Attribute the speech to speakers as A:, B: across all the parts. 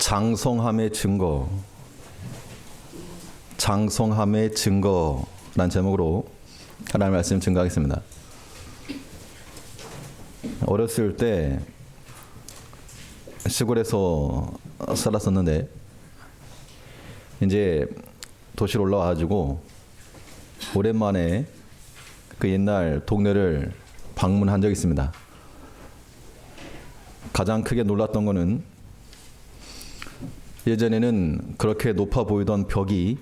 A: 장성함의 증거, 장성함의 증거란 제목으로 하나님의 말씀 증거하겠습니다. 어렸을 때 시골에서 살았었는데 이제 도시로 올라와가지고 오랜만에 그 옛날 동네를 방문한 적이 있습니다. 가장 크게 놀랐던 거는 예전에는 그렇게 높아 보이던 벽이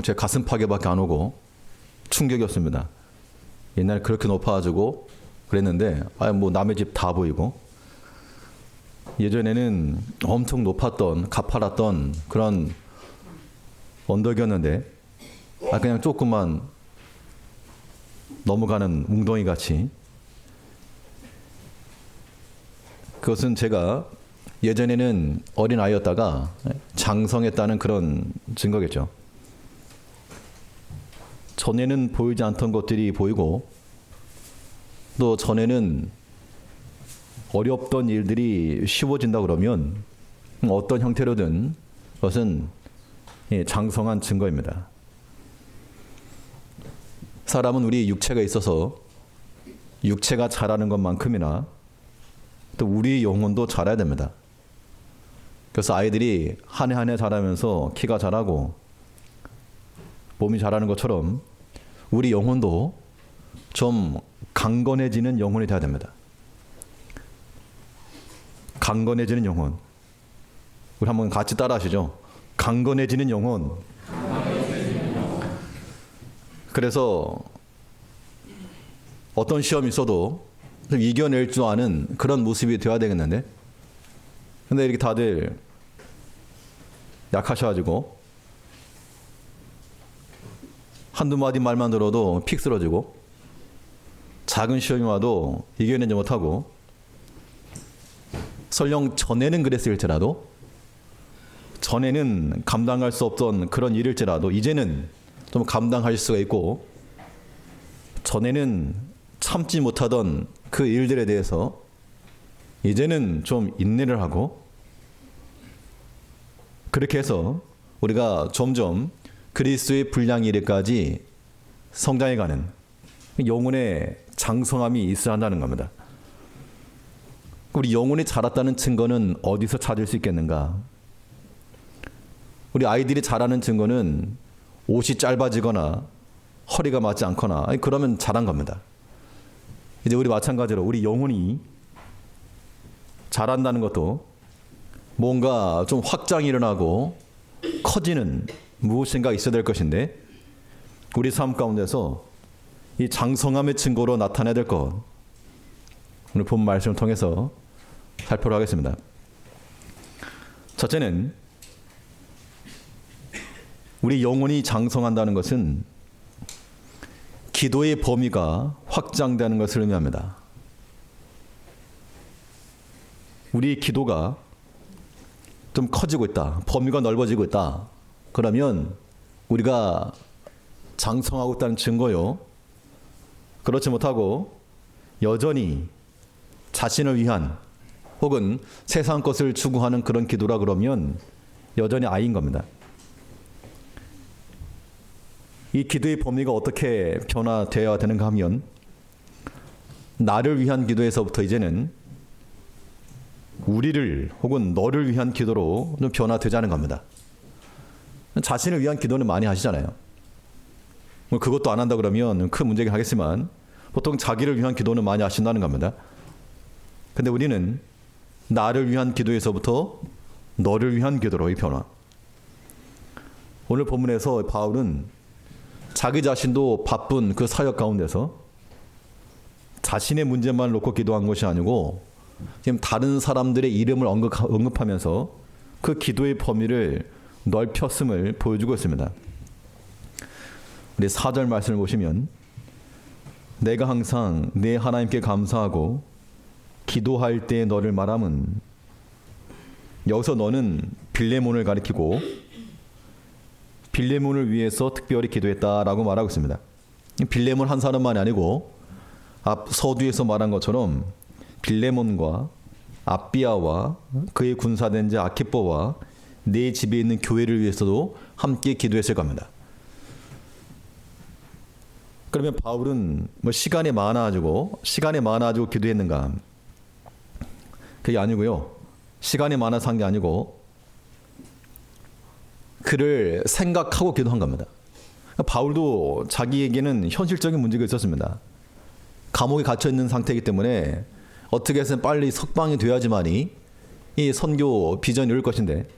A: 제 가슴팍에밖에 안 오고 충격이었습니다. 옛날에 그렇게 높아가지고 그랬는데 남의 집 다 보이고, 예전에는 엄청 높았던 가파랐던 그런 언덕이었는데 그냥 조금만 넘어가는 웅덩이 같이. 그것은 제가 예전에는 어린 아이였다가 장성했다는 그런 증거겠죠. 전에는 보이지 않던 것들이 보이고, 또 전에는 어렵던 일들이 쉬워진다 그러면 어떤 형태로든 그것은 장성한 증거입니다. 사람은 우리 육체가 있어서 육체가 자라는 것만큼이나 또 우리 영혼도 자라야 됩니다. 그래서 아이들이 한 해 한 해 자라면서 키가 자라고 몸이 자라는 것처럼 우리 영혼도 좀 강건해지는 영혼이 돼야 됩니다. 강건해지는 영혼. 우리 한번 같이 따라 하시죠. 강건해지는 영혼. 그래서 어떤 시험이 있어도 좀 이겨낼 줄 아는 그런 모습이 되어야 되겠는데, 근데 이렇게 다들 약하셔가지고 한두 마디 말만 들어도 픽 쓰러지고, 작은 시험이 와도 이겨내지 못하고, 설령 전에는 그랬을지라도, 전에는 감당할 수 없던 그런 일일지라도 이제는 좀 감당할 수가 있고, 전에는 참지 못하던 그 일들에 대해서 이제는 좀 인내를 하고, 그렇게 해서 우리가 점점 그리스도의 분량에 이르기까지 성장해가는 영혼의 장성함이 있어야 한다는 겁니다. 우리 영혼이 자랐다는 증거는 어디서 찾을 수 있겠는가? 우리 아이들이 자라는 증거는 옷이 짧아지거나 허리가 맞지 않거나 그러면 자란 겁니다. 이제 우리 마찬가지로 우리 영혼이 자란다는 것도 뭔가 좀 확장이 일어나고 커지는 무엇인가 있어야 될 것인데, 우리 삶 가운데서 이 장성함의 증거로 나타내야 될 것, 오늘 본 말씀을 통해서 살펴보도록 하겠습니다. 첫째는 우리 영혼이 장성한다는 것은 기도의 범위가 확장되는 것을 의미합니다. 우리 기도가 좀 커지고 있다, 범위가 넓어지고 있다, 그러면 우리가 장성하고 있다는 증거요. 그렇지 못하고 여전히 자신을 위한 혹은 세상 것을 추구하는 그런 기도라 그러면 여전히 아이인 겁니다. 이 기도의 범위가 어떻게 변화되어야 되는가 하면, 나를 위한 기도에서부터 이제는 우리를 혹은 너를 위한 기도로 좀 변화되자는 겁니다. 자신을 위한 기도는 많이 하시잖아요. 그것도 안 한다 그러면 큰 문제긴 하겠지만 보통 자기를 위한 기도는 많이 하신다는 겁니다. 근데 우리는 나를 위한 기도에서부터 너를 위한 기도로의 변화. 오늘 본문에서 바울은 자기 자신도 바쁜 그 사역 가운데서 자신의 문제만 놓고 기도한 것이 아니고 지금 다른 사람들의 이름을 언급하면서 그 기도의 범위를 넓혔음을 보여주고 있습니다. 우리 4절 말씀을 보시면, 내가 항상 내 하나님께 감사하고 기도할 때 너를 말함은, 여기서 너는 빌레몬을 가리키고 빌레몬을 위해서 특별히 기도했다라고 말하고 있습니다. 빌레몬 한 사람만이 아니고 앞 서두에서 말한 것처럼 빌레몬과 압비야와 그의 군사된 자 아키뽀와 내 집에 있는 교회를 위해서도 함께 기도했을 겁니다. 그러면 바울은 뭐 시간이 많아지고 기도했는가? 그게 아니고요. 시간이 많아서 한 게 아니고 그를 생각하고 기도한 겁니다. 바울도 자기에게는 현실적인 문제가 있었습니다. 감옥에 갇혀 있는 상태이기 때문에 어떻게 해서는 빨리 석방이 돼야지만이 이 선교 비전이 이룰 것인데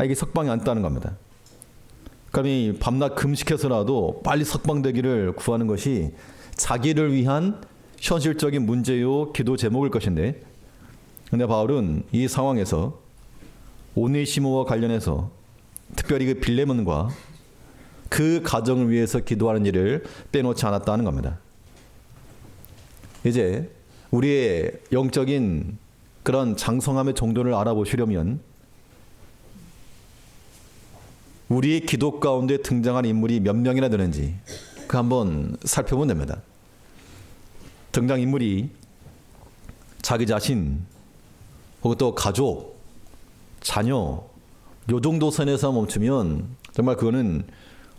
A: 이게 석방이 안 됐다는 겁니다. 그럼 이 밤낮 금식해서라도 빨리 석방되기를 구하는 것이 자기를 위한 현실적인 문제요 기도 제목일 것인데, 근데 바울은 이 상황에서 오네시모와 관련해서 특별히 그 빌레몬과 그 가정을 위해서 기도하는 일을 빼놓지 않았다는 겁니다. 이제 우리의 영적인 그런 장성함의 정도를 알아보시려면 우리의 기도 가운데 등장하는 인물이 몇 명이나 되는지 그 한번 살펴보면 됩니다. 등장인물이 자기 자신 혹은 또 가족, 자녀 요 정도 선에서 멈추면 정말 그거는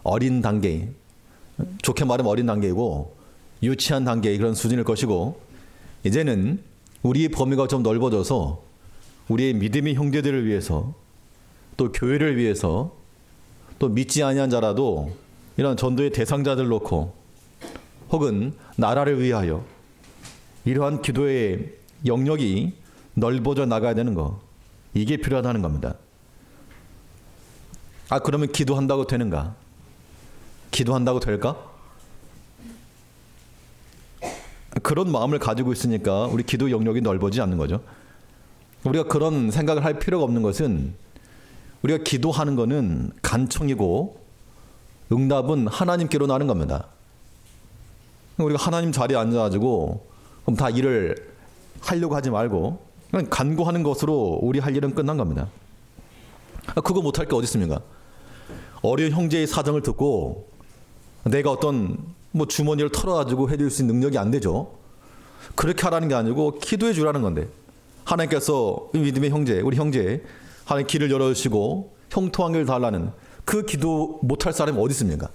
A: 어린 단계, 좋게 말하면 어린 단계이고 유치한 단계의 그런 수준일 것이고, 이제는 우리의 범위가 좀 넓어져서 우리의 믿음의 형제들을 위해서 또 교회를 위해서 또 믿지 아니한 자라도 이런 전도의 대상자들 놓고 혹은 나라를 위하여 이러한 기도의 영역이 넓어져 나가야 되는 거, 이게 필요하다는 겁니다. 그러면 기도한다고 되는가? 기도한다고 될까? 그런 마음을 가지고 있으니까 우리 기도 영역이 넓어지지 않는 거죠. 우리가 그런 생각을 할 필요가 없는 것은 우리가 기도하는 것은 간청이고 응답은 하나님께로 나는 겁니다. 우리가 하나님 자리에 앉아가지고 그럼 다 일을 하려고 하지 말고 그냥 간구하는 것으로 우리 할 일은 끝난 겁니다. 그거 못할 게 어디 있습니까? 어려운 형제의 사정을 듣고 내가 어떤 주머니를 털어가지고 해줄 수 있는 능력이 안 되죠. 그렇게 하라는 게 아니고 기도해 주라는 건데, 하나님께서 믿음의 형제, 우리 형제 하나님 길을 열어주시고 형통한 길을 달라는 그 기도 못할 사람이 어디 있습니까?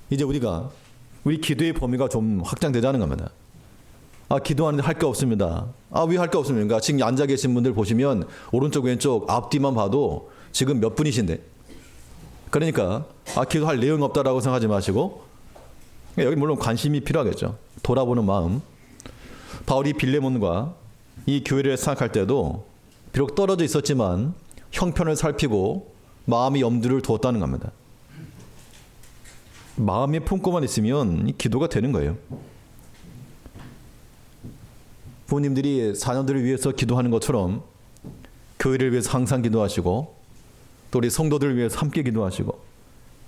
A: 이제 우리 기도의 범위가 좀 확장되자는 겁니다. 기도하는데 할 게 없습니다. 왜 할 게 없습니까? 지금 앉아 계신 분들 보시면 오른쪽 왼쪽 앞뒤만 봐도 지금 몇 분이신데, 그러니까 기도할 내용 없다라고 생각하지 마시고 여기 물론 관심이 필요하겠죠. 돌아보는 마음. 바울이 빌레몬과 이 교회를 생각할 때도 비록 떨어져 있었지만 형편을 살피고 마음의 염두를 두었다는 겁니다. 마음에 품고만 있으면 기도가 되는 거예요. 부모님들이 자녀들을 위해서 기도하는 것처럼 교회를 위해서 항상 기도하시고 또 우리 성도들을 위해서 함께 기도하시고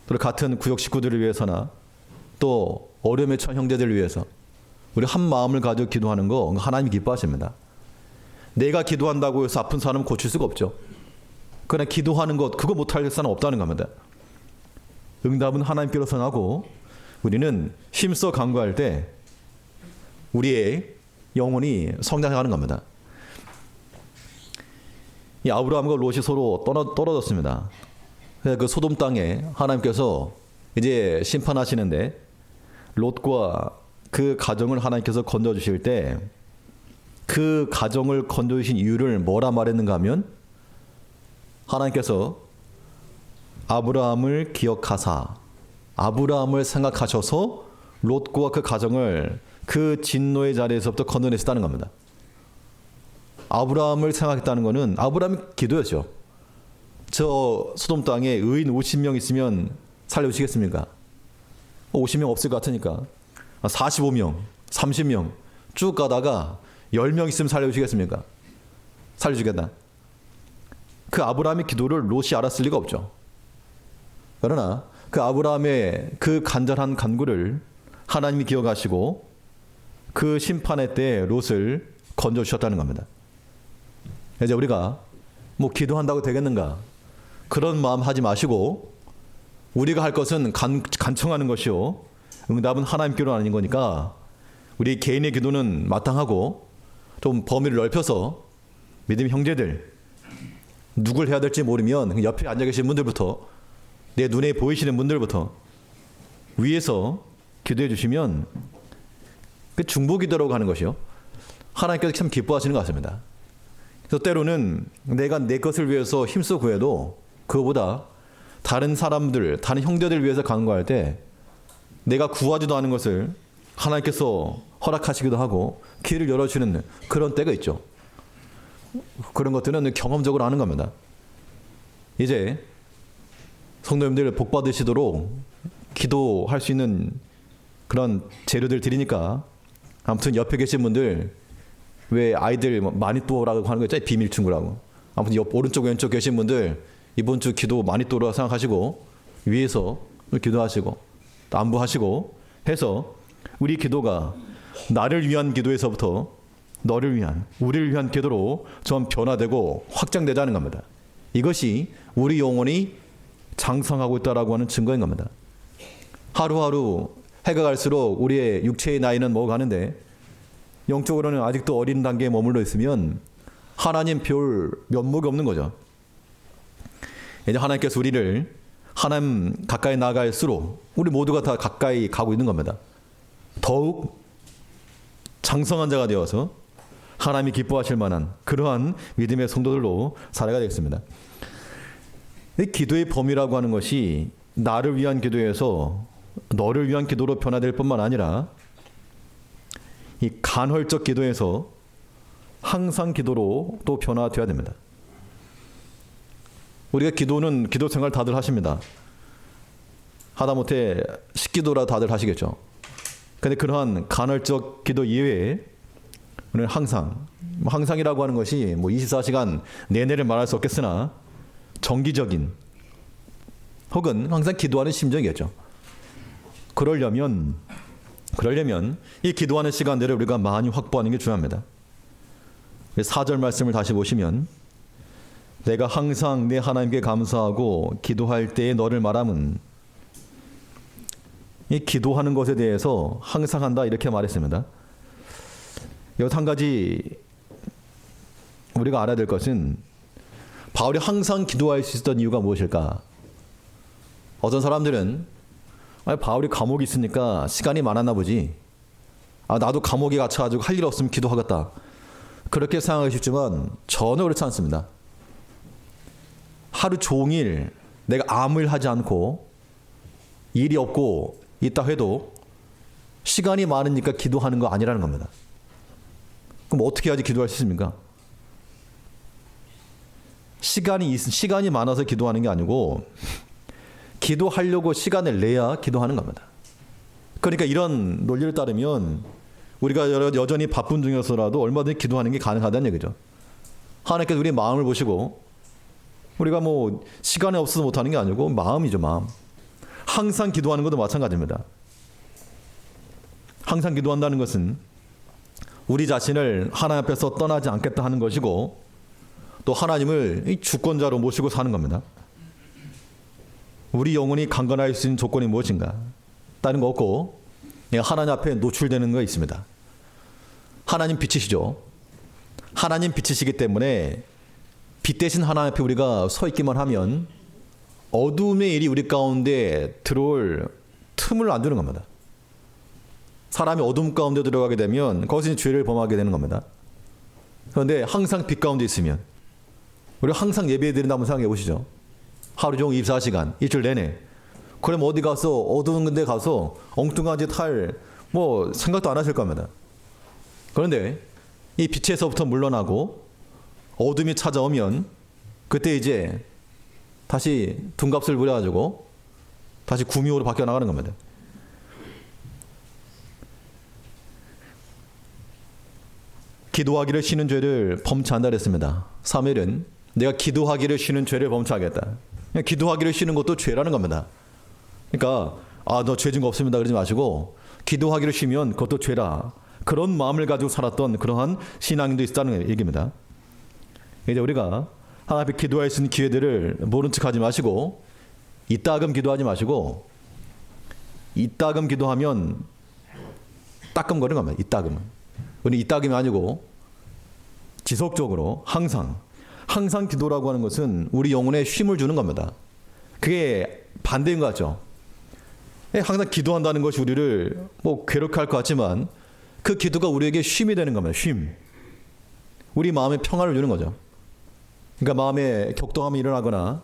A: 또 같은 구역 식구들을 위해서나 또 어려움에 처한 형제들을 위해서 우리 한 마음을 가지고 기도하는 거 하나님이 기뻐하십니다. 내가 기도한다고 해서 아픈 사람 고칠 수가 없죠. 그러나 기도하는 것 그거 못할 사람 없다는 겁니다. 응답은 하나님께로서 나고 우리는 힘써 간구할 때 우리의 영혼이 성장하는 겁니다. 이 아브라함과 롯이 서로 떨어졌습니다. 그 소돔 땅에 하나님께서 이제 심판하시는데 롯과 그 가정을 하나님께서 건져주실 때 그 가정을 건져주신 이유를 뭐라 말했는가 하면 하나님께서 아브라함을 기억하사 아브라함을 생각하셔서 롯과 그 가정을 그 진노의 자리에서부터 건져내셨다는 겁니다. 아브라함을 생각했다는 것은 아브라함의 기도였죠. 저 소돔 땅에 의인 50명 있으면 살려주시겠습니까? 50명 없을 것 같으니까 45명, 30명 쭉 가다가 10명 있으면 살려주시겠습니까? 살려주겠다. 그 아브라함의 기도를 롯이 알았을 리가 없죠. 그러나 그 아브라함의 그 간절한 간구를 하나님이 기억하시고 그 심판의 때에 롯을 건져주셨다는 겁니다. 이제 우리가 기도한다고 되겠는가? 그런 마음 하지 마시고 우리가 할 것은 간청하는 것이요 응답은 하나님께로 아닌 거니까 우리 개인의 기도는 마땅하고 좀 범위를 넓혀서 믿음의 형제들, 누굴 해야 될지 모르면 옆에 앉아 계신 분들부터, 내 눈에 보이시는 분들부터 위에서 기도해 주시면 그 중보기도라고 하는 것이요, 하나님께서 참 기뻐하시는 것 같습니다. 그래서 때로는 내가 내 것을 위해서 힘써 구해도 그거보다 다른 사람들, 다른 형제들 위해서 간구할 때 내가 구하지도 않은 것을 하나님께서 허락하시기도 하고 길을 열어주는 그런 때가 있죠. 그런 것들은 경험적으로 하는 겁니다. 이제 성도님들 복 받으시도록 기도할 수 있는 그런 재료들 드리니까, 아무튼 옆에 계신 분들, 왜 아이들 마니또라고 하는 거 있잖아요, 비밀 친구라고. 아무튼 옆 오른쪽 왼쪽 계신 분들 이번 주 기도 마니또라 생각하시고 위에서 기도하시고 또 안부하시고 해서 우리 기도가 나를 위한 기도에서부터 너를 위한, 우리를 위한 기도로 좀 변화되고 확장되자는 겁니다. 이것이 우리 영혼이 장성하고 있다라고 하는 증거인 겁니다. 하루하루 해가 갈수록 우리의 육체의 나이는 먹어가는데 영적으로는 아직도 어린 단계에 머물러 있으면 하나님 별 면목이 없는 거죠. 이제 하나님께서 우리를 하나님 가까이 나아갈수록 우리 모두가 다 가까이 가고 있는 겁니다. 더욱 장성한 자가 되어서 하나님이 기뻐하실 만한 그러한 믿음의 성도들로 살아가야 되겠습니다. 이 기도의 범위라고 하는 것이 나를 위한 기도에서 너를 위한 기도로 변화될 뿐만 아니라 이 간헐적 기도에서 항상 기도로 또 변화되어야 됩니다. 우리가 기도는 기도 생활 다들 하십니다. 하다못해 식기도라 다들 하시겠죠. 근데 그러한 간헐적 기도 이외에 우리는 항상이라고 하는 것이 24시간 내내를 말할 수 없겠으나 정기적인 혹은 항상 기도하는 심정이겠죠. 그러려면 이 기도하는 시간들을 우리가 많이 확보하는 게 중요합니다. 4절 말씀을 다시 보시면, 내가 항상 내 하나님께 감사하고 기도할 때에 너를 말함은, 이 기도하는 것에 대해서 항상 한다 이렇게 말했습니다. 여기서 한 가지 우리가 알아야 될 것은, 바울이 항상 기도할 수 있었던 이유가 무엇일까? 어떤 사람들은 바울이 감옥이 있으니까 시간이 많았나 보지, 나도 감옥에 갇혀가지고 할 일 없으면 기도하겠다, 그렇게 생각하시지만 전혀 그렇지 않습니다. 하루 종일 내가 아무 일 하지 않고 일이 없고 있다 해도 시간이 많으니까 기도하는 거 아니라는 겁니다. 그럼 어떻게 해야지 기도할 수 있습니까? 시간이 많아서 기도하는 게 아니고 기도하려고 시간을 내야 기도하는 겁니다. 그러니까 이런 논리를 따르면 우리가 여전히 바쁜 중에서라도 얼마든지 기도하는 게 가능하다는 얘기죠. 하나님께서 우리의 마음을 보시고, 우리가 시간이 없어서 못하는 게 아니고 마음이죠, 마음. 항상 기도하는 것도 마찬가지입니다. 항상 기도한다는 것은 우리 자신을 하나님 앞에서 떠나지 않겠다 하는 것이고, 또 하나님을 주권자로 모시고 사는 겁니다. 우리 영혼이 강건할 수 있는 조건이 무엇인가? 다른 거 없고 하나님 앞에 노출되는 거 있습니다. 하나님 빛이시죠. 하나님 빛이시기 때문에 빛 대신 하나님 앞에 우리가 서 있기만 하면 어두움의 일이 우리 가운데 들어올 틈을 안 두는 겁니다. 사람이 어둠 가운데 들어가게 되면 거기서 죄를 범하게 되는 겁니다. 그런데 항상 빛 가운데 있으면, 우리가 항상 예배 드린다 한번 생각해 보시죠. 하루 종일 24시간 일주일 내내. 그럼 어디 가서 어두운 데 가서 엉뚱한 짓 할 생각도 안 하실 겁니다. 그런데 이 빛에서부터 물러나고 어둠이 찾아오면 그때 이제 다시 둔갑을 부려가지고 다시 구미호로 바뀌어 나가는 겁니다. 기도하기를 쉬는 죄를 범치한다 그랬습니다. 사무엘은 내가 기도하기를 쉬는 죄를 범치하겠다. 기도하기를 쉬는 것도 죄라는 겁니다. 그러니까 너 죄 진 거 없습니다 그러지 마시고, 기도하기를 쉬면 그것도 죄라, 그런 마음을 가지고 살았던 그러한 신앙인도 있다는 얘기입니다. 이제 우리가 하나님 앞에 기도할 수 있는 기회들을 모른 척하지 마시고, 이따금 기도하지 마시고, 이따금 기도하면 따끔거리는 겁니다. 이따금은. 우리 이따금이 아니고 지속적으로 항상 기도라고 하는 것은 우리 영혼에 쉼을 주는 겁니다. 그게 반대인 것 같죠. 항상 기도한다는 것이 우리를 괴롭게 할 것 같지만 그 기도가 우리에게 쉼이 되는 겁니다. 쉼. 우리 마음에 평안을 주는 거죠. 그러니까 마음에 격동함이 일어나거나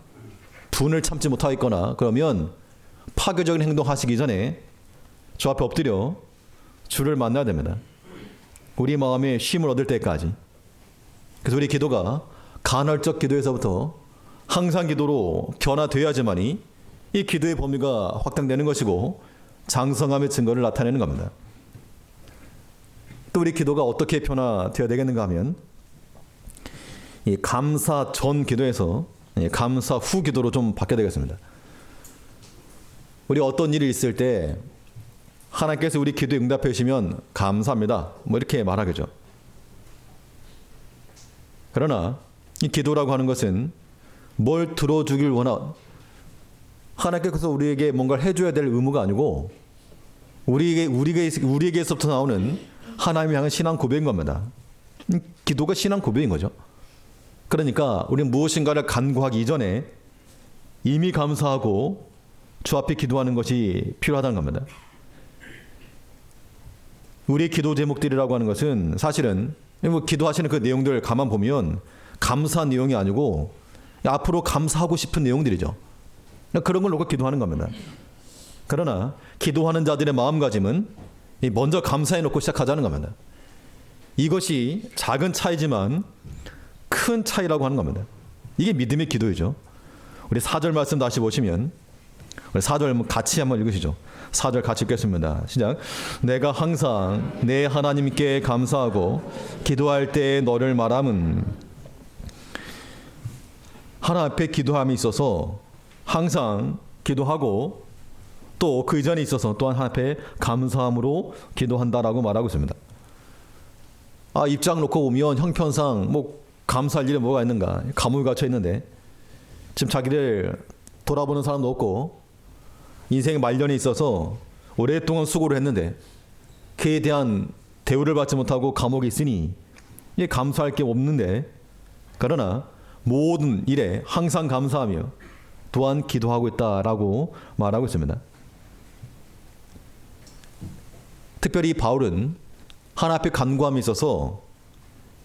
A: 분을 참지 못하겠거나 그러면 파괴적인 행동 하시기 전에 주 앞에 엎드려 주를 만나야 됩니다. 우리 마음에 쉼을 얻을 때까지. 그래서 우리 기도가 간헐적 기도에서부터 항상 기도로 변화되어야지만이 이 기도의 범위가 확장되는 것이고 장성함의 증거를 나타내는 겁니다. 또 우리 기도가 어떻게 변화되어야 되겠는가 하면 이 감사 전 기도에서 감사 후 기도로 좀 바뀌어야 되겠습니다. 우리 어떤 일이 있을 때 하나님께서 우리 기도에 응답해 주시면 감사합니다. 이렇게 말하겠죠. 그러나 이 기도라고 하는 것은 뭘 들어주길 하나님께서 우리에게 뭔가를 해줘야 될 의무가 아니고 우리에게서부터 나오는 하나님을 향한 신앙 고백인 겁니다. 기도가 신앙 고백인 거죠. 그러니까 우리는 무엇인가를 간구하기 이전에 이미 감사하고 주 앞에 기도하는 것이 필요하다는 겁니다. 우리의 기도 제목들이라고 하는 것은 사실은 기도하시는 그 내용들 가만 보면 감사한 내용이 아니고 앞으로 감사하고 싶은 내용들이죠. 그런 걸 놓고 기도하는 겁니다. 그러나 기도하는 자들의 마음가짐은 먼저 감사해 놓고 시작하자는 겁니다. 이것이 작은 차이지만 큰 차이라고 하는 겁니다. 이게 믿음의 기도이죠. 우리 4절 말씀 다시 보시면 우리 4절 같이 한번 읽으시죠. 4절 같이 읽겠습니다. 시작. 내가 항상 내 하나님께 감사하고 기도할 때 너를 말함은 하나님 앞에 기도함이 있어서 항상 기도하고 또 그 이전에 있어서 또한 하나님 앞에 감사함으로 기도한다라고 말하고 있습니다. 입장 놓고 보면 형편상 감사할 일이 뭐가 있는가? 감옥에 갇혀 있는데 지금 자기를 돌아보는 사람도 없고 인생의 말년에 있어서 오랫동안 수고를 했는데 그에 대한 대우를 받지 못하고 감옥에 있으니 이게 감사할 게 없는데 그러나 모든 일에 항상 감사하며 또한 기도하고 있다라고 말하고 있습니다. 특별히 바울은 하나님 앞에 간구함이 있어서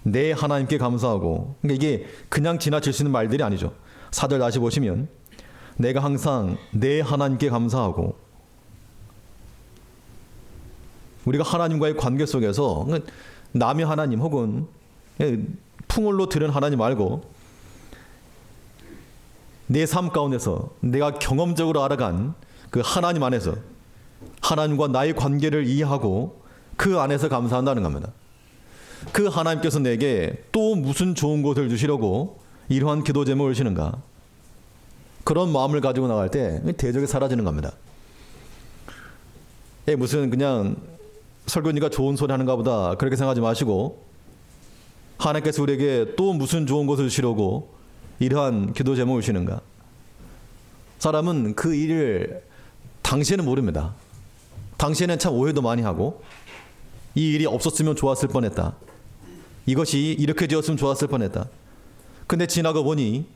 A: 내 하나님께 감사하고 그러니까 이게 그냥 지나칠 수 있는 말들이 아니죠. 4절 다시 보시면 내가 항상 내 하나님께 감사하고 우리가 하나님과의 관계 속에서 남의 하나님 혹은 풍월로 들은 하나님 말고 내 삶 가운데서 내가 경험적으로 알아간 그 하나님 안에서 하나님과 나의 관계를 이해하고 그 안에서 감사한다는 겁니다. 그 하나님께서 내게 또 무슨 좋은 것을 주시려고 이러한 기도 제목을 주시는가? 그런 마음을 가지고 나갈 때 대적이 사라지는 겁니다. 무슨 그냥 설교니까 좋은 소리 하는가 보다 그렇게 생각하지 마시고 하나님께서 우리에게 또 무슨 좋은 것을 주시려고 이러한 기도 제목을 주시는가? 사람은 그 일을 당시에는 모릅니다. 당시에는 참 오해도 많이 하고 이 일이 없었으면 좋았을 뻔했다. 이것이 이렇게 되었으면 좋았을 뻔했다. 근데 지나고 보니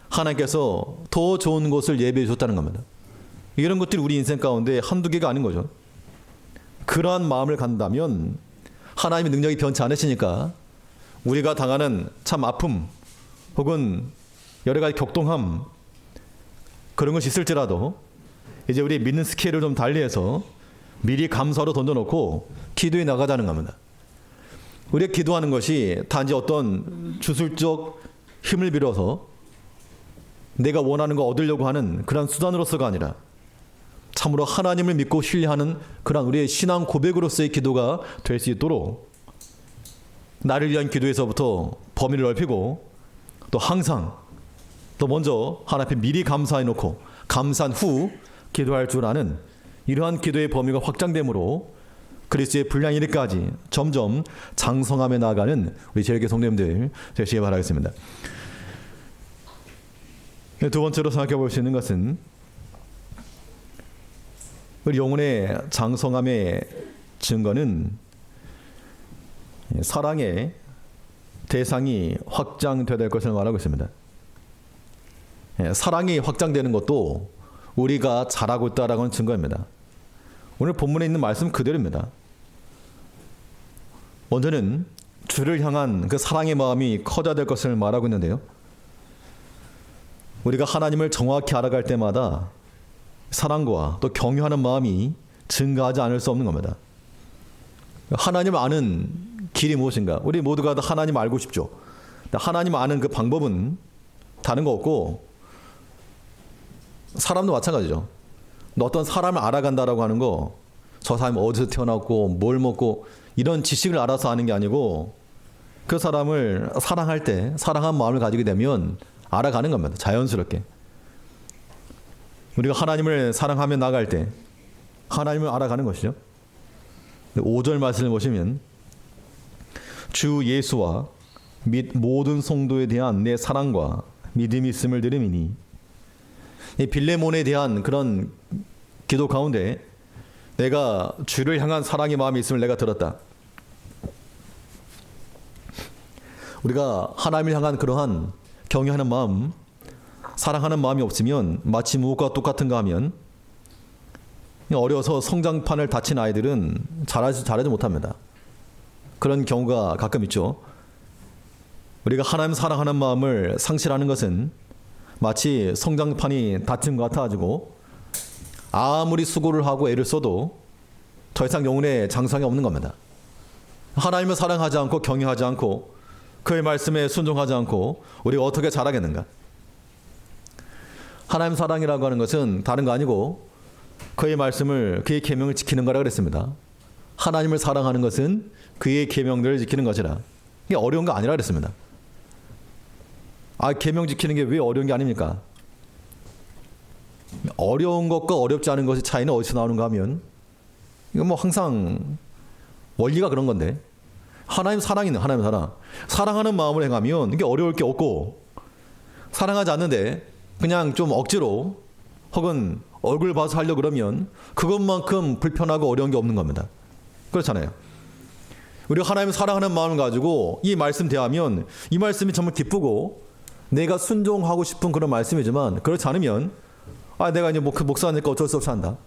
A: 하나님께서 더 좋은 것을 예배해 줬다는 겁니다. 이런 것들이 우리 인생 가운데 한두 개가 아닌 거죠. 그러한 마음을 갖는다면 하나님의 능력이 변치 않으시니까 우리가 당하는 참 아픔 혹은 여러 가지 격동함 그런 것이 있을지라도 이제 우리 믿는 스케일을 좀 달리해서 미리 감사로 던져놓고 기도에 나가자는 겁니다. 우리가 기도하는 것이 단지 어떤 주술적 힘을 빌어서 내가 원하는 거 얻으려고 하는 그런 수단으로서가 아니라 참으로 하나님을 믿고 신뢰하는 그런 우리의 신앙 고백으로서의 기도가 될 수 있도록 나를 위한 기도에서부터 범위를 넓히고 또 항상 또 먼저 하나님 앞에 미리 감사해 놓고 감사한 후 기도할 줄 아는 이러한 기도의 범위가 확장됨으로 그리스도의 분량 이르기까지 점점 장성함에 나아가는 우리 제일교회 성도님들 되시기 바라겠습니다. 두 번째로 생각해 볼 수 있는 것은 우리 영혼의 장성함의 증거는 사랑의 대상이 확장되어야 될 것을 말하고 있습니다. 사랑이 확장되는 것도 우리가 잘하고 있다라고 하는 증거입니다. 오늘 본문에 있는 말씀 그대로입니다. 먼저는 주를 향한 그 사랑의 마음이 커져야 될 것을 말하고 있는데요. 우리가 하나님을 정확히 알아갈 때마다 사랑과 또 경유하는 마음이 증가하지 않을 수 없는 겁니다. 하나님을 아는 길이 무엇인가? 우리 모두가 다 하나님 알고 싶죠. 하나님 아는 그 방법은 다른 거 없고, 사람도 마찬가지죠. 어떤 사람을 알아간다라고 하는 거, 저 사람이 어디서 태어났고 뭘 먹고 이런 지식을 알아서 아는 게 아니고, 그 사람을 사랑할 때 사랑한 마음을 가지게 되면 알아가는 겁니다. 자연스럽게. 우리가 하나님을 사랑하며 나갈 때 하나님을 알아가는 것이죠. 5절 말씀을 보시면 주 예수와 및 모든 성도에 대한 내 사랑과 믿음이 있음을 들음이니, 이 빌레몬에 대한 그런 기도 가운데 내가 주를 향한 사랑의 마음이 있음을 내가 들었다. 우리가 하나님을 향한 그러한 경외하는 마음, 사랑하는 마음이 없으면 마치 무엇과 똑같은가 하면 어려서 성장판을 다친 아이들은 잘하지 못합니다. 그런 경우가 가끔 있죠. 우리가 하나님 사랑하는 마음을 상실하는 것은 마치 성장판이 다친 것 같아가지고 아무리 수고를 하고 애를 써도 더 이상 영혼의 장성이 없는 겁니다. 하나님을 사랑하지 않고 경외하지 않고 그의 말씀에 순종하지 않고 우리가 어떻게 자라겠는가? 하나님 사랑이라고 하는 것은 다른 거 아니고 그의 말씀을, 그의 계명을 지키는 거라 그랬습니다. 하나님을 사랑하는 것은 그의 계명들을 지키는 것이라. 이게 어려운 거 아니라 그랬습니다. 계명 지키는 게 왜 어려운 게 아닙니까? 어려운 것과 어렵지 않은 것의 차이는 어디서 나오는가 하면, 이건 뭐 항상 원리가 그런 건데, 하나님 사랑이는 하나님 사랑. 사랑하는 마음을 행하면 이게 어려울 게 없고, 사랑하지 않는데 그냥 좀 억지로 혹은 얼굴 봐서 하려고 그러면 그것만큼 불편하고 어려운 게 없는 겁니다. 그렇잖아요. 우리가 하나님 사랑하는 마음을 가지고 이 말씀 대하면 이 말씀이 정말 기쁘고 내가 순종하고 싶은 그런 말씀이지만, 그렇지 않으면 내가 이제 그 목사니까 어쩔 수 없이 한다.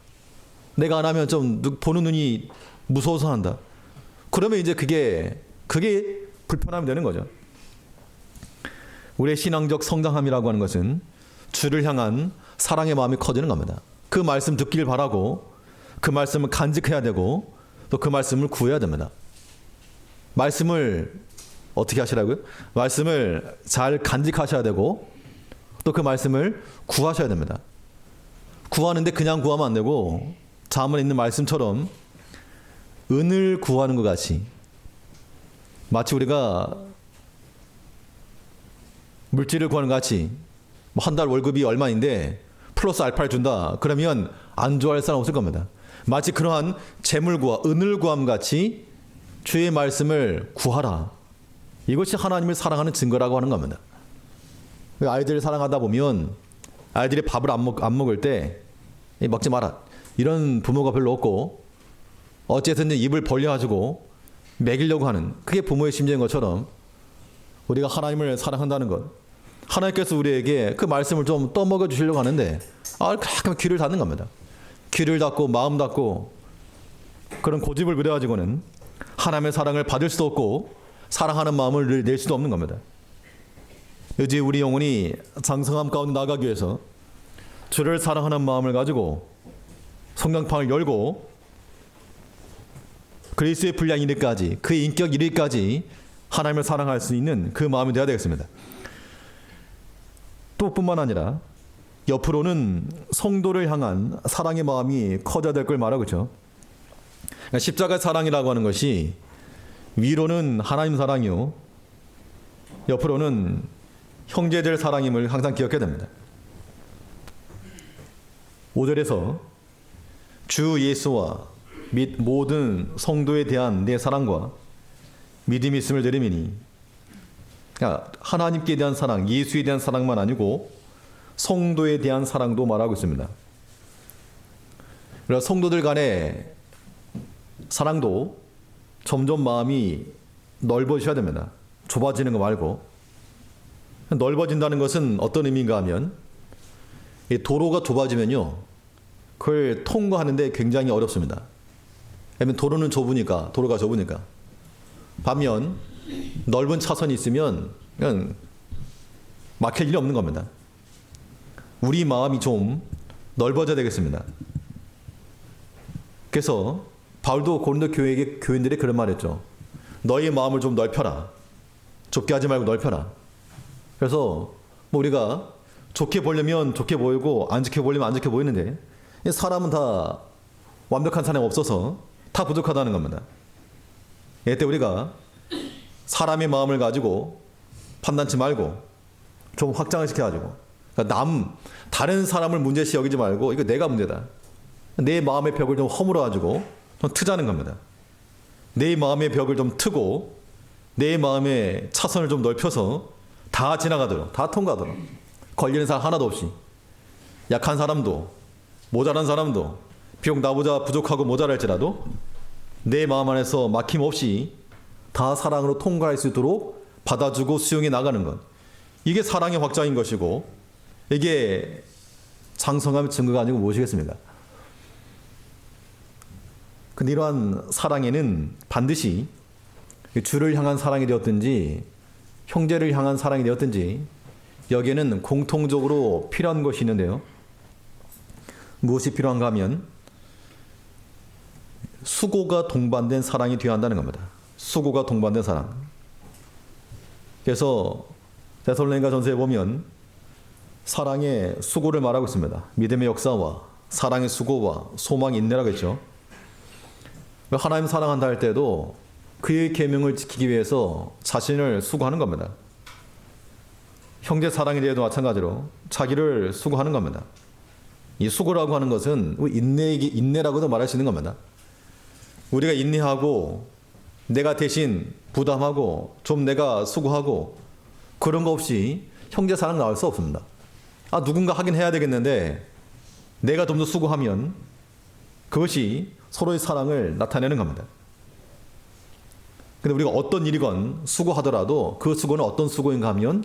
A: 내가 안 하면 좀 보는 눈이 무서워서 한다. 그러면 이제 그게 불편함이 되는 거죠. 우리의 신앙적 성장함이라고 하는 것은 주를 향한 사랑의 마음이 커지는 겁니다. 그 말씀 듣길 바라고 그 말씀을 간직해야 되고 또 그 말씀을 구해야 됩니다. 말씀을 어떻게 하시라고요? 말씀을 잘 간직하셔야 되고 또 그 말씀을 구하셔야 됩니다. 구하는데 그냥 구하면 안 되고 자문에 있는 말씀처럼 은을 구하는 것 같이, 마치 우리가 물질을 구하는 것 같이, 한 달 월급이 얼마인데 플러스 알파를 준다. 그러면 안 좋아할 사람 없을 겁니다. 마치 그러한 재물 구하, 은을 구함 같이 주의 말씀을 구하라. 이것이 하나님을 사랑하는 증거라고 하는 겁니다. 아이들을 사랑하다 보면 아이들이 밥을 안 먹을 때 먹지 마라. 이런 부모가 별로 없고, 어쨌든 입을 벌려가지고 먹이려고 하는, 그게 부모의 심정인 것처럼 우리가 하나님을 사랑한다는 것, 하나님께서 우리에게 그 말씀을 좀 떠먹여 주시려고 하는데 가끔 귀를 닫는 겁니다. 귀를 닫고 마음 닫고 그런 고집을 부려가지고는 하나님의 사랑을 받을 수도 없고 사랑하는 마음을 낼 수도 없는 겁니다. 이제 우리 영혼이 장성함 가운데 나가기 위해서 주를 사랑하는 마음을 가지고 성경판을 열고 그리스도의 분량 이르기까지, 그의 인격 이르기까지 하나님을 사랑할 수 있는 그 마음이 되어야 되겠습니다. 또 뿐만 아니라 옆으로는 성도를 향한 사랑의 마음이 커져야 될 걸 말하고 있죠. 그러니까 십자가 사랑이라고 하는 것이 위로는 하나님 사랑이요, 옆으로는 형제들 사랑임을 항상 기억해야 됩니다. 5절에서 주 예수와 및 모든 성도에 대한 내 사랑과 믿음이 있음을 들음이니, 그러니까 하나님께 대한 사랑, 예수에 대한 사랑만 아니고 성도에 대한 사랑도 말하고 있습니다. 그래서 성도들 간의 사랑도 점점 마음이 넓어지셔야 됩니다. 좁아지는 거 말고, 넓어진다는 것은 어떤 의미인가 하면, 이 도로가 좁아지면요, 그걸 통과하는데 굉장히 어렵습니다. 왜냐면 도로는 좁으니까, 도로가 좁으니까. 반면 넓은 차선이 있으면 그냥 막힐 일이 없는 겁니다. 우리 마음이 좀 넓어져야 되겠습니다. 그래서 바울도 고린도 교인들이 그런 말 했죠. 너희 마음을 좀 넓혀라. 좁게 하지 말고 넓혀라. 그래서 뭐 우리가 좋게 보려면 좋게 보이고 안 좋게 보려면 안 좋게 보이는데, 사람은 다 완벽한 사람이 없어서 다 부족하다는 겁니다. 이때 우리가 사람의 마음을 가지고 판단치 말고 좀 확장을 시켜가지고, 그러니까 다른 사람을 문제시 여기지 말고 이거 내가 문제다. 내 마음의 벽을 좀 허물어가지고 좀 트자는 겁니다. 내 마음의 벽을 좀 트고 내 마음의 차선을 좀 넓혀서 다 지나가도록, 다 통과하도록, 걸리는 사람 하나도 없이, 약한 사람도 모자란 사람도 비록 나보다 부족하고 모자랄지라도 내 마음 안에서 막힘없이 다 사랑으로 통과할 수 있도록 받아주고 수용해 나가는 것, 이게 사랑의 확장인 것이고, 이게 장성함의 증거가 아니고 무엇이겠습니까? 근데 이러한 사랑에는 반드시 주를 향한 사랑이 되었든지 형제를 향한 사랑이 되었든지 여기에는 공통적으로 필요한 것이 있는데요. 무엇이 필요한가 하면 수고가 동반된 사랑이 되어야 한다는 겁니다. 수고가 동반된 사랑. 그래서 데살로니가 전서에 보면 사랑의 수고를 말하고 있습니다. 믿음의 역사와 사랑의 수고와 소망의 인내라고 했죠. 하나님 사랑한다 할 때도 그의 계명을 지키기 위해서 자신을 수고하는 겁니다. 형제 사랑에 대해도 마찬가지로 자기를 수고하는 겁니다. 이 수고라고 하는 것은 인내라고도 말할 수 있는 겁니다. 우리가 인내하고 내가 대신 부담하고 좀 내가 수고하고 그런 거 없이 형제 사랑 나올 수 없습니다. 누군가 하긴 해야 되겠는데 내가 좀 더 수고하면 그것이 서로의 사랑을 나타내는 겁니다. 근데 우리가 어떤 일이건 수고하더라도 그 수고는 어떤 수고인가 하면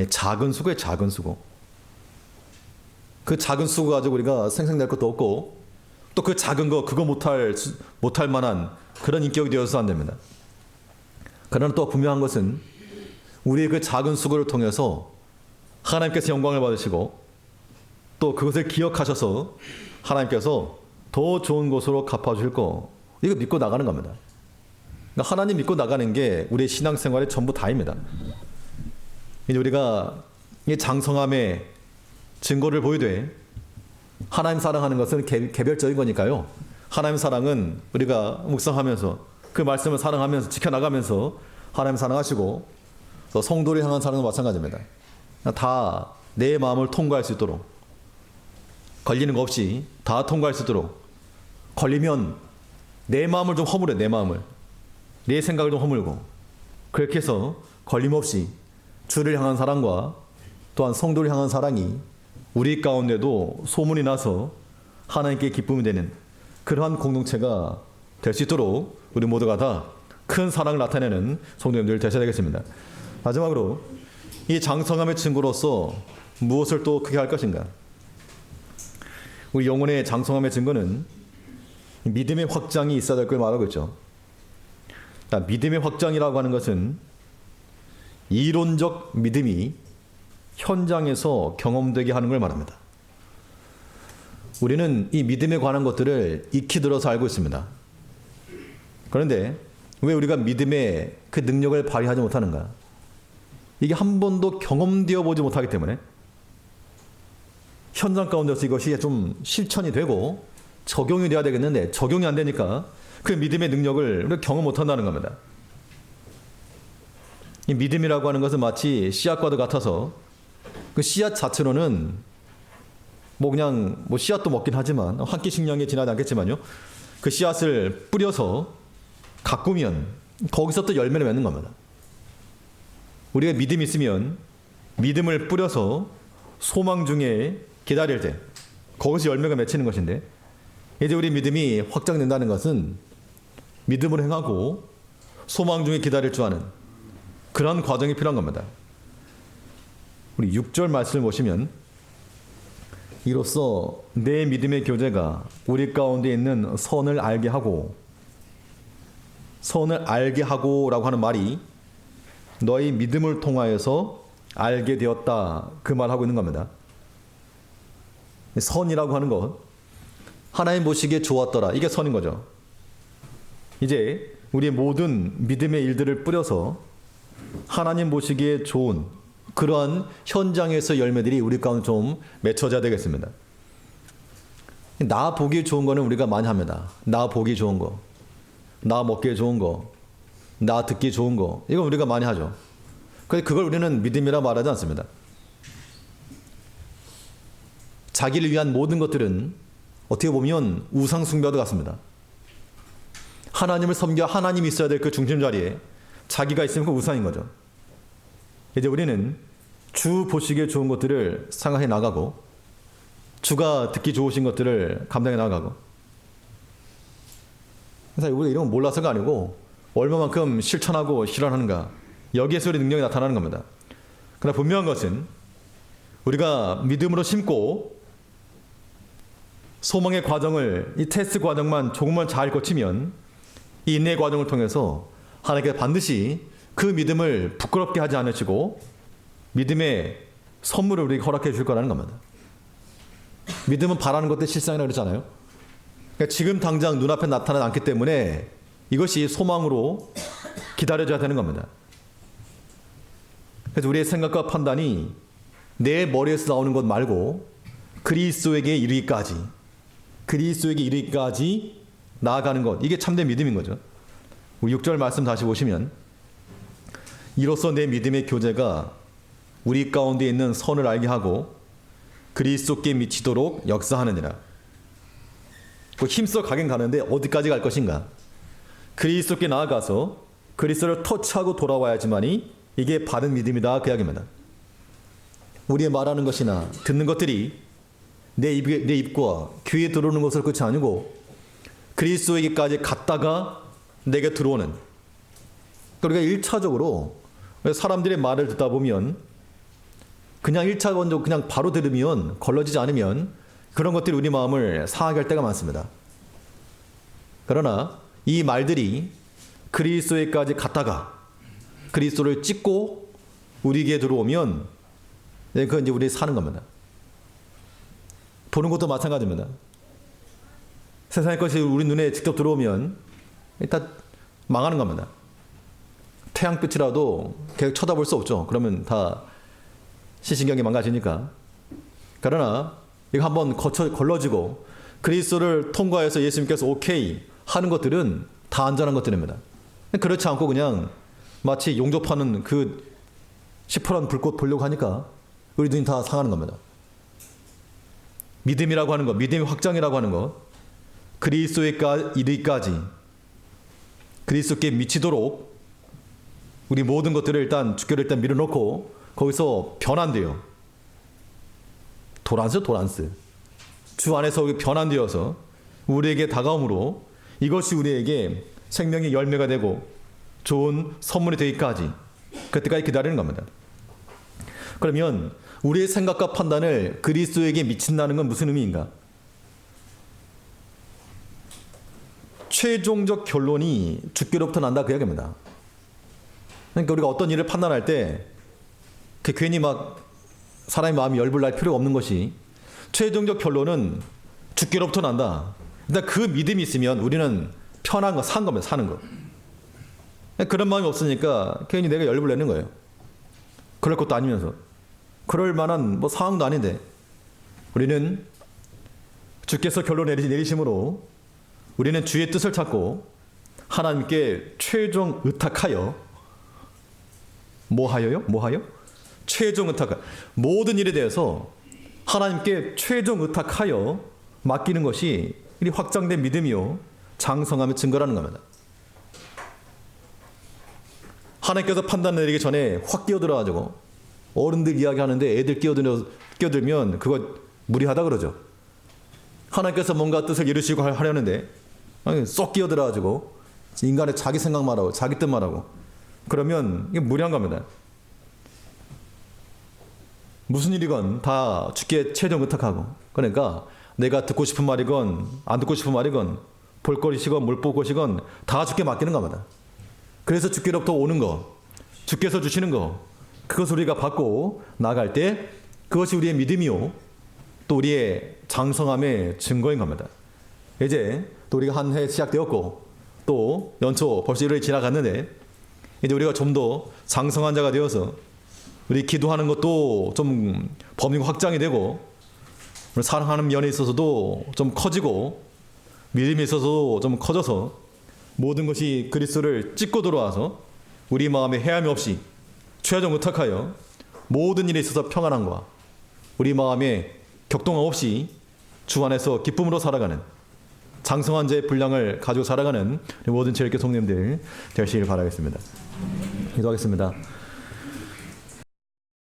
A: 작은 수고예요. 작은 수고. 그 작은 수고 가지고 우리가 생생낼 것도 없고 또 그 작은 거 그거 못할 만한 그런 인격이 되어서 안 됩니다. 그러나 또 분명한 것은 우리의 그 작은 수고를 통해서 하나님께서 영광을 받으시고 또 그것을 기억하셔서 하나님께서 더 좋은 곳으로 갚아주실 거, 이거 믿고 나가는 겁니다. 그러니까 하나님 믿고 나가는 게 우리의 신앙생활의 전부 다입니다. 이제 우리가 이 장성함의 증거를 보이되 하나님 사랑하는 것은 개별적인 거니까요. 하나님 사랑은 우리가 묵상하면서 그 말씀을 사랑하면서 지켜나가면서 하나님 사랑하시고 또 성도를 향한 사랑은 마찬가지입니다. 다 내 마음을 통과할 수 있도록, 걸리는 거 없이 다 통과할 수 있도록, 걸리면 내 마음을 좀 허물어, 내 마음을, 내 생각을 좀 허물고, 그렇게 해서 걸림없이 주를 향한 사랑과 또한 성도를 향한 사랑이 우리 가운데도 소문이 나서 하나님께 기쁨이 되는 그러한 공동체가 될 수 있도록 우리 모두가 다 큰 사랑을 나타내는 성도님들 되셔야 되겠습니다. 마지막으로 이 장성함의 증거로서 무엇을 또 크게 할 것인가? 우리 영혼의 장성함의 증거는 믿음의 확장이 있어야 될 걸 말하고 있죠. 믿음의 확장이라고 하는 것은 이론적 믿음이 현장에서 경험되게 하는 걸 말합니다. 우리는 이 믿음에 관한 것들을 익히 들어서 알고 있습니다. 그런데 왜 우리가 믿음의 그 능력을 발휘하지 못하는가? 이게 한 번도 경험되어 보지 못하기 때문에 현장 가운데서 이것이 좀 실천이 되고 적용이 돼야 되겠는데 적용이 안 되니까 그 믿음의 능력을 우리가 경험 못한다는 겁니다. 이 믿음이라고 하는 것은 마치 씨앗과도 같아서 그 씨앗 자체로는 그냥 씨앗도 먹긴 하지만 한 끼 식량에 지나지 않겠지만요. 그 씨앗을 뿌려서 가꾸면 거기서 또 열매를 맺는 겁니다. 우리가 믿음이 있으면 믿음을 뿌려서 소망 중에 기다릴 때 거기서 열매가 맺히는 것인데, 이제 우리 믿음이 확장된다는 것은 믿음을 행하고 소망 중에 기다릴 줄 아는, 그런 과정이 필요한 겁니다. 우리 6절 말씀을 보시면 이로써 내 믿음의 교제가 우리 가운데 있는 선을 알게 하고, 선을 알게 하고라고 하는 말이 너희 믿음을 통하여서 알게 되었다, 그 말하고 있는 겁니다. 선이라고 하는 것, 하나님 보시기에 좋았더라, 이게 선인 거죠. 이제 우리의 모든 믿음의 일들을 뿌려서 하나님 보시기에 좋은 그러한 현장에서 열매들이 우리 가운데 좀 맺혀져야 되겠습니다. 나 보기 좋은 거는 우리가 많이 합니다. 나 보기 좋은 거, 나 먹기 좋은 거, 나 듣기 좋은 거, 이건 우리가 많이 하죠. 그걸 우리는 믿음이라 말하지 않습니다. 자기를 위한 모든 것들은 어떻게 보면 우상 숭배와도 같습니다. 하나님을 섬겨 하나님이 있어야 될 그 중심 자리에 자기가 있으면 그 우상인 거죠. 이제 우리는 주 보시기에 좋은 것들을 생각해 나가고, 주가 듣기 좋으신 것들을 감당해 나가고. 그래서 우리가 이런 건 몰라서가 아니고 얼마만큼 실천하고 실현하는가, 여기에서 우리 능력이 나타나는 겁니다. 그러나 분명한 것은 우리가 믿음으로 심고 소망의 과정을, 이 테스트 과정만 조금만 잘 거치면 이 인내의 과정을 통해서 하나님께서 반드시 그 믿음을 부끄럽게 하지 않으시고 믿음의 선물을 우리에게 허락해 줄 거라는 겁니다. 믿음은 바라는 것들 실상이라고 그러잖아요. 그러니까 지금 당장 눈앞에 나타나지 않기 때문에 이것이 소망으로 기다려져야 되는 겁니다. 그래서 우리의 생각과 판단이 내 머리에서 나오는 것 말고 그리스도에게 이르기까지, 그리스도에게 이르기까지 나아가는 것, 이게 참된 믿음인 거죠. 우리 6절 말씀 다시 보시면 이로써 내 믿음의 교제가 우리 가운데 있는 선을 알게 하고 그리스도께 미치도록 역사하느니라. 힘써 가긴 가는데 어디까지 갈 것인가? 그리스도께 나아가서 그리스도를 터치하고 돌아와야지만이 이게 바른 믿음이다, 그 이야기입니다. 우리의 말하는 것이나 듣는 것들이 내 입과 귀에 들어오는 것을 끝이 아니고 그리스도에게까지 갔다가 내게 들어오는. 그러니까 1차적으로 사람들의 말을 듣다 보면 그냥 1차원적으로 그냥 바로 들으면, 걸러지지 않으면 그런 것들이 우리 마음을 상하게 할 때가 많습니다. 그러나 이 말들이 그리스도에까지 갔다가 그리스도를 찍고 우리에게 들어오면 그건 이제 우리 사는 겁니다. 보는 것도 마찬가지입니다. 세상의 것이 우리 눈에 직접 들어오면 일단 망하는 겁니다. 태양빛이라도 계속 쳐다볼 수 없죠. 그러면 다 시신경이 망가지니까. 그러나 이거 한번 걸러지고 그리스도를 통과해서 예수님께서 오케이 하는 것들은 다 안전한 것들입니다. 그렇지 않고 그냥 마치 용접하는 그 시퍼런 불꽃 보려고 하니까 우리 눈이 다 상하는 겁니다. 믿음이라고 하는 것, 믿음의 확장이라고 하는 것, 그리스도에 이르기까지 그리스도께 미치도록 우리 모든 것들을 일단 주께를 일단 밀어놓고 거기서 변환돼요. 도란스. 주 안에서 변환되어서 우리에게 다가옴으로 이것이 우리에게 생명의 열매가 되고 좋은 선물이 되기까지, 그때까지 기다리는 겁니다. 그러면 우리의 생각과 판단을 그리스도에게 미친다는 건 무슨 의미인가? 최종적 결론이 주께로부터 난다, 그 이야기입니다. 그러니까 우리가 어떤 일을 판단할 때 괜히 막 사람의 마음이 열불날 필요가 없는 것이, 최종적 결론은 주께로부터 난다. 일단 그 믿음이 있으면 우리는 편한 거, 산 겁니다. 사는 거. 그런 마음이 없으니까 괜히 내가 열불내는 거예요. 그럴 것도 아니면서. 그럴 만한 상황도 아닌데 우리는 주께서 결론 내리심으로 우리는 주의 뜻을 찾고 하나님께 최종 의탁하여 뭐하여요? 최종 의탁. 모든 일에 대해서 하나님께 최종 의탁하여 맡기는 것이 이 확장된 믿음이요 장성함의 증거라는 겁니다. 하나님께서 판단 내리기 전에 확 끼어들어가지고 어른들 이야기하는데 애들 끼어들면 그거 무리하다 그러죠. 하나님께서 뭔가 뜻을 이루시고 하려는데 쏙 끼어들어가지고 인간의 자기 생각만 하고 자기 뜻만 하고 그러면 이게 무리한 겁니다. 무슨 일이건 다 주께 최종 의탁하고, 그러니까 내가 듣고 싶은 말이건 안 듣고 싶은 말이건 볼 것이건 못 볼 것이건 다 주께 맡기는 겁니다. 그래서 주께로부터 오는 거, 주께서 주시는 거, 그것을 우리가 받고 나갈 때 그것이 우리의 믿음이요 또 우리의 장성함의 증거인 겁니다. 이제 또 우리가 한 해 시작되었고 또 연초 벌써 1월이 지나갔는데 이제 우리가 좀 더 장성한 자가 되어서 우리 기도하는 것도 좀 범위가 확장이 되고 사랑하는 면에 있어서도 좀 커지고 믿음에 있어서도 좀 커져서 모든 것이 그리스도를 찍고 들어와서 우리 마음에 헤함이 없이 최종 의탁하여 모든 일에 있어서 평안함과 우리 마음에 격동함 없이 주 안에서 기쁨으로 살아가는 장성한 자의 분량을 가지고 살아가는 모든 제일교 성님들 되시길 바라겠습니다. 기도하겠습니다.